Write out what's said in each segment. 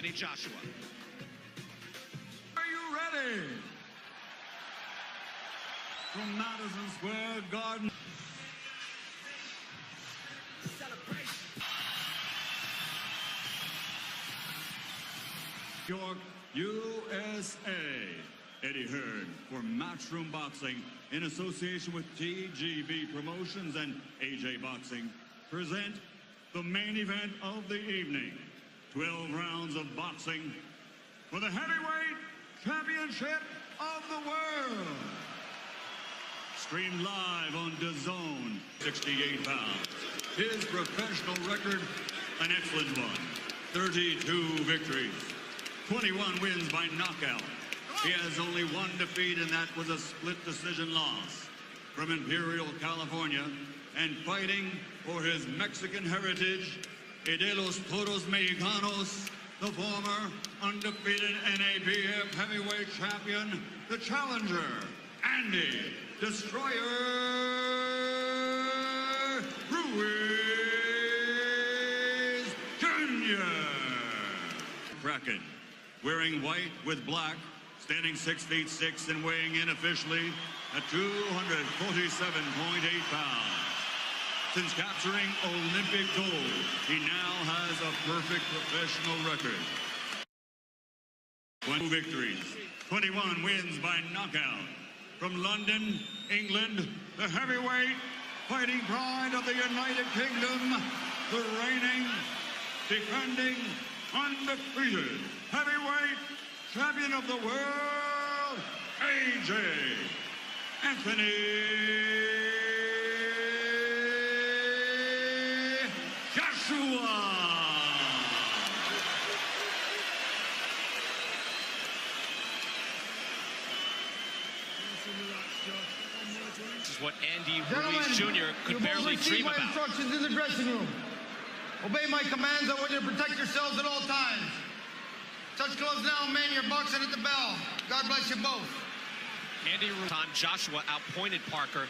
Anthony Joshua. Are you ready? From Madison Square Garden. York, USA. Eddie Hearn for Matchroom Boxing in association with TGB Promotions and AJ Boxing present the main event of the evening. 12 rounds of boxing for the heavyweight championship of the world. Streamed live on DAZN, 68 pounds. His professional record, an excellent one. 32 victories, 21 wins by knockout. He has only one defeat, and that was a split decision loss. From Imperial, California, and fighting for his Mexican heritage, de los Toros Mexicanos, the former undefeated NABF heavyweight champion, the challenger, Andy Destroyer Ruiz Jr. Bracket, wearing white with black, standing 6 feet 6 and weighing in officially at 247.8 pounds. Since capturing Olympic gold, he now has a perfect professional record. 20 victories, 21 wins by knockout. From London, England, the heavyweight fighting pride of the United Kingdom, the reigning, defending, undefeated heavyweight champion of the world, AJ Anthony Joshua. This is what Andy Ruiz Jr. could barely dream about. Instructions in the dressing room. Obey my commands. I want you to protect yourselves at all times. Touch gloves now, man. You're boxing at the bell. God bless you both. Andy Ruiz, Joshua outpointed Parker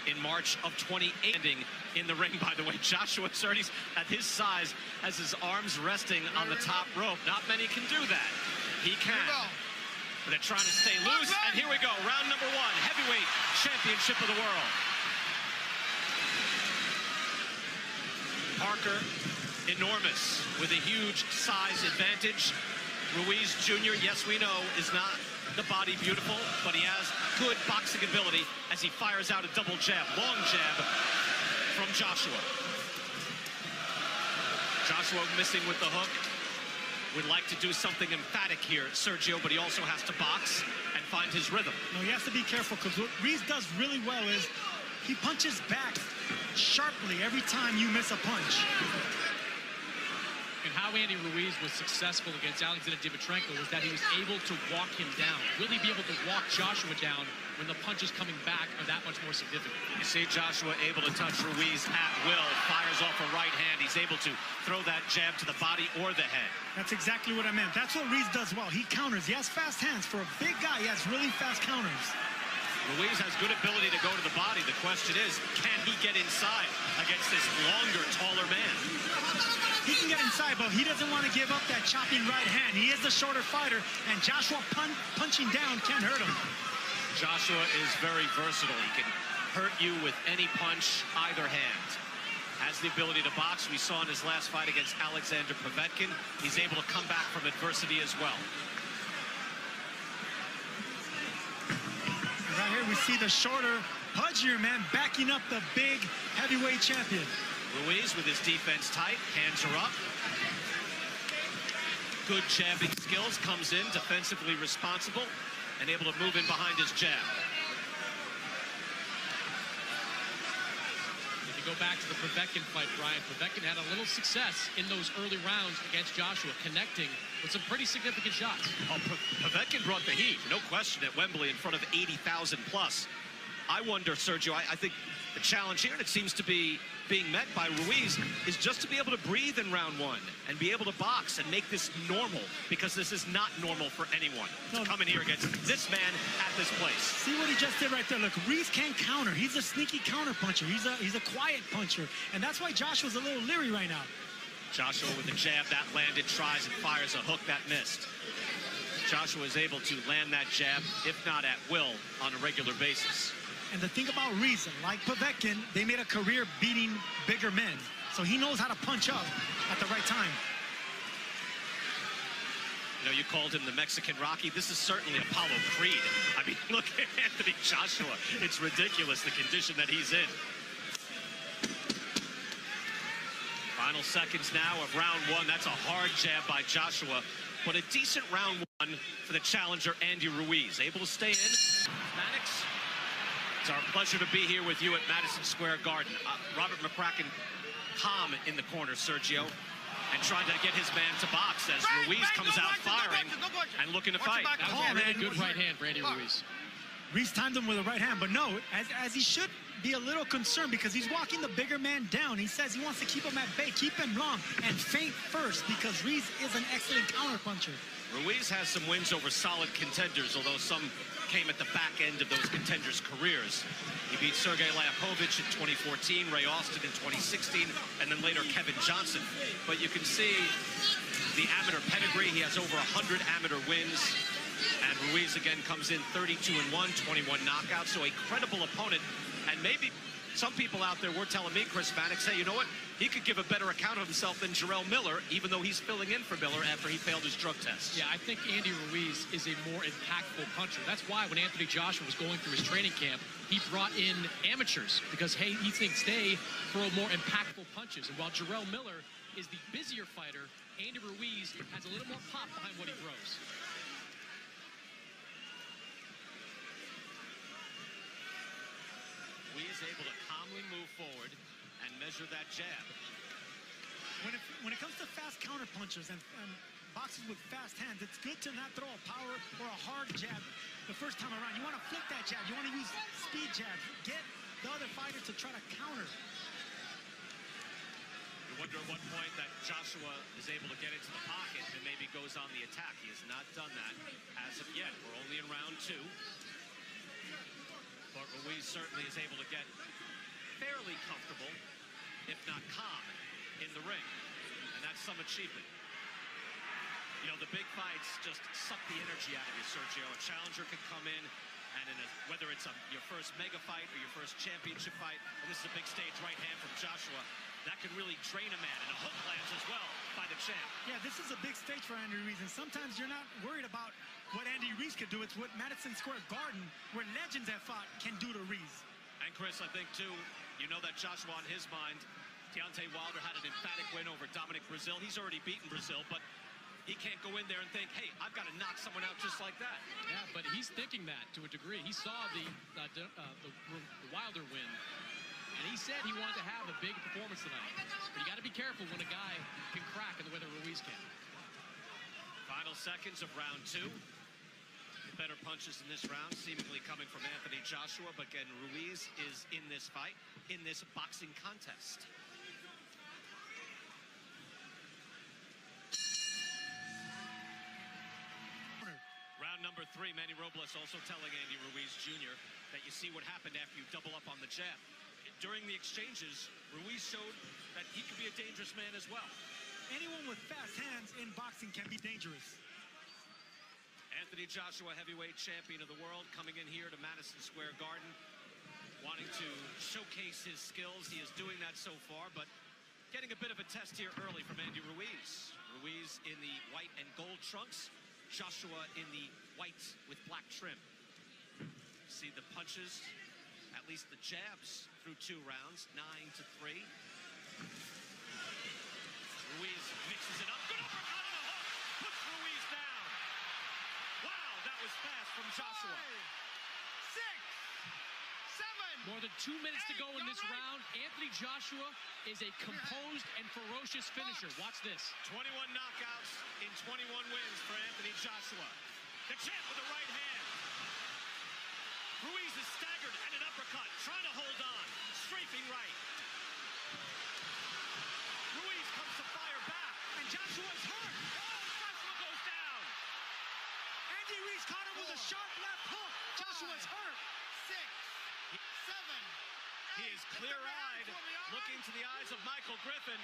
in March of 2018 in the ring, by the way. Joshua, at his size, has his arms resting on the top rope. Not many can do that. He can. But they're trying to stay loose. And here we go. Round number 1. Heavyweight championship of the world. Parker, enormous, with a huge size advantage. Ruiz Jr., yes, we know, is not the body beautiful, but he has good boxing ability as he fires out a double jab, long jab from Joshua. Joshua missing with the hook. Would like to do something emphatic here, Sergio, but he also has to box and find his rhythm. No, he has to be careful, because what Ruiz does really well is he punches back sharply every time you miss a punch. And how Andy Ruiz was successful against Alexander Dimitrenko was that he was able to walk him down. Really be able to walk Joshua down when the punches coming back are that much more significant. You see Joshua able to touch Ruiz at will, fires off a right hand. He's able to throw that jab to the body or the head. That's exactly what I meant. That's what Ruiz does well. He counters. He has fast hands. For a big guy, he has really fast counters. Ruiz has good ability to go to the body. The question is, can he get inside against this longer, taller man? He can get inside, but he doesn't want to give up that chopping right hand. He is the shorter fighter, and Joshua punching down can't hurt him. Joshua is very versatile. He can hurt you with any punch, either hand. Has the ability to box. We saw in his last fight against Alexander Povetkin. He's able to come back from adversity as well. Right here we see the shorter, pudgier man backing up the big heavyweight champion. Ruiz with his defense tight, hands are up. Good jabbing skills, comes in defensively responsible and able to move in behind his jab. If you go back to the Povetkin fight, Brian, Povetkin had a little success in those early rounds against Joshua, connecting with some pretty significant shots. Oh, Povetkin brought the heat, no question, at Wembley in front of 80,000 plus. I wonder, Sergio, I think the challenge here, and it seems to be being met by Ruiz, is just to be able to breathe in round 1 and be able to box and make this normal, because this is not normal for anyone to come in here against this man at this place. See what he just did right there. Look, Ruiz can't counter. He's a sneaky counter puncher. He's a quiet puncher, and that's why Joshua's a little leery right now. Joshua with the jab that landed, tries and fires a hook that missed. Joshua is able to land that jab, if not at will, on a regular basis. And the thing about Ruiz, like Povetkin, they made a career beating bigger men. So he knows how to punch up at the right time. You know, you called him the Mexican Rocky. This is certainly Apollo Creed. I mean, look at Anthony Joshua. It's ridiculous, the condition that he's in. Final seconds now of round one. That's a hard jab by Joshua, but a decent round one for the challenger, Andy Ruiz. Able to stay in. Maddox, it's our pleasure to be here with you at Madison Square Garden. Robert McCracken calm in the corner, Sergio, and trying to get his man to box as Ruiz comes out firing and looking to fight. That was a really good right hand for Andy Ruiz. Ruiz timed him with a right hand, but no, as he should be a little concerned because he's walking the bigger man down. He says he wants to keep him at bay, keep him long, and feint first because Ruiz is an excellent counterpuncher. Ruiz has some wins over solid contenders, although some came at the back end of those contenders' careers. He beat Sergey Lapovich in 2014, Ray Austin in 2016, and then later Kevin Johnson. But you can see the amateur pedigree. He has over 100 amateur wins. And Ruiz again comes in 32-1, 21 knockouts, so a credible opponent. And maybe some people out there were telling me, Chris Maddox, hey, you know what? He could give a better account of himself than Jarrell Miller, even though he's filling in for Miller after he failed his drug test. Yeah, I think Andy Ruiz is a more impactful puncher. That's why when Anthony Joshua was going through his training camp, he brought in amateurs because, hey, he thinks they throw more impactful punches. And while Jarrell Miller is the busier fighter, Andy Ruiz has a little more pop behind what he throws. Ruiz able to calmly move forward and measure that jab. When it comes to fast counterpunchers and boxers with fast hands, it's good to not throw a power or a hard jab the first time around. You want to flip that jab. You want to use speed jabs. Get the other fighter to try to counter. You wonder at what point that Joshua is able to get into the pocket and maybe goes on the attack. He has not done that as of yet. We're only in round two. But Ruiz certainly is able to get fairly comfortable, if not calm, in the ring. And that's some achievement. You know, the big fights just suck the energy out of you, Sergio. A challenger can come in, and whether it's your first mega fight or your first championship fight, and this is a big stage right hand from Joshua, that can really drain a man. And a hook lands as well by the champ. Yeah, this is a big stage for Andy Ruiz, and sometimes you're not worried about what Andy Ruiz could do. It's what Madison Square Garden, where legends have fought, can do to Ruiz. And Chris, I think too, you know that Joshua on his mind, Deontay Wilder had an emphatic win over Dominic Brazil. He's already beaten Brazil, but he can't go in there and think, hey, I've got to knock someone out just like that. Yeah, but he's thinking that to a degree. He saw the Wilder win, and he said he wanted to have a big performance tonight. But you got to be careful when a guy can crack in the way that Ruiz can. Final seconds of round two. Better punches in this round, seemingly coming from Anthony Joshua, but again, Ruiz is in this fight, in this boxing contest. Round number three, Manny Robles also telling Andy Ruiz Jr. that you see what happened after you double up on the jab. During the exchanges, Ruiz showed that he could be a dangerous man as well. Anyone with fast hands in boxing can be dangerous. Anthony Joshua, heavyweight champion of the world, coming in here to Madison Square Garden, wanting to showcase his skills. He is doing that so far, but getting a bit of a test here early from Andy Ruiz. Ruiz in the white and gold trunks, Joshua in the white with black trim. See the punches, at least the jabs through 2 rounds, 9-3. Ruiz mixes it up. Good uppercut and a hook. Puts Ruiz down. Wow, that was fast from Joshua. 5, 6, 7. More than 2 minutes to go in this round. Anthony Joshua is a composed and ferocious finisher. Watch this. 21 knockouts in 21 wins for Anthony Joshua. The champ with the right hand. Ruiz is staggered and an uppercut, trying to hold on. Strafing right. Ruiz comes to fire back. And Joshua's hurt. Joshua goes down. Andy Ruiz caught him with a sharp left hook. Joshua's hurt. 6, 7. He is clear-eyed, looking to the eyes of Michael Griffin.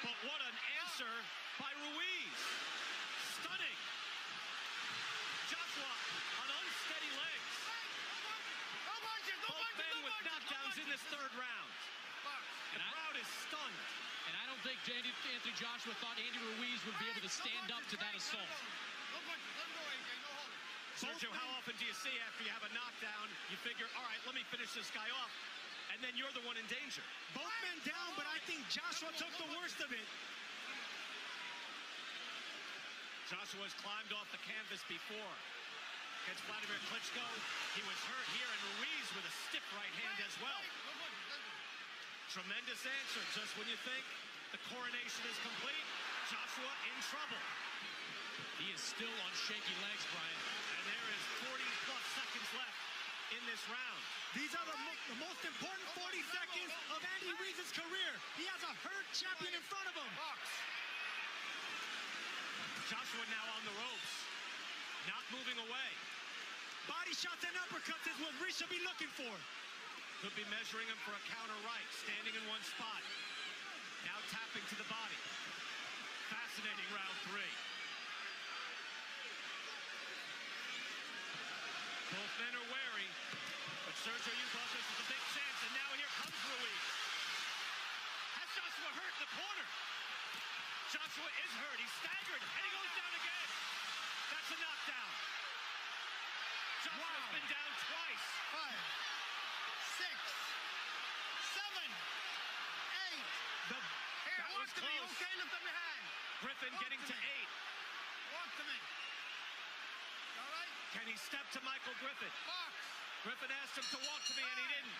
But what an answer by Ruiz. Stunning. Joshua on unsteady legs. Both men with knockdowns in this third round. The crowd is stunned. And I don't think Anthony Joshua thought Andy Ruiz would be able to stand up to that assault. Sergio, how often do you see after you have a knockdown, you figure, all right, let me finish this guy off, and then you're the one in danger? Both men down, but I think Joshua took the worst of it. Joshua's climbed off the canvas before. Against Vladimir Klitschko, he was hurt here, and Ruiz with a stiff right hand as well. Tremendous answer. Just when you think the coronation is complete, Joshua in trouble. He is still on shaky legs, Brian. And there is 40-plus seconds left in this round. These are the most important 40 seconds of Andy Ruiz's career. He has a hurt champion in front of him. Joshua now on the ropes, not moving away. Body shots and uppercuts is what Ruiz should be looking for. Could be measuring him for a counter right, standing in one spot. Now tapping to the body. Fascinating round 3. Both men are wary, but Sergio, you thought this was a big chance, and now here comes Ruiz. Has Joshua hurt in the corner? Joshua is hurt. He's staggered, and he goes down again. That's a knockdown. Joshua's been down twice. 5, 6, 7, 8. That was Walk to me, close. okay? Lift up your hand. Griffin Walk getting to to me. 8. Walk to me. All right? Can he step to Michael Griffin? Box. Griffin asked him to walk to me, and he didn't.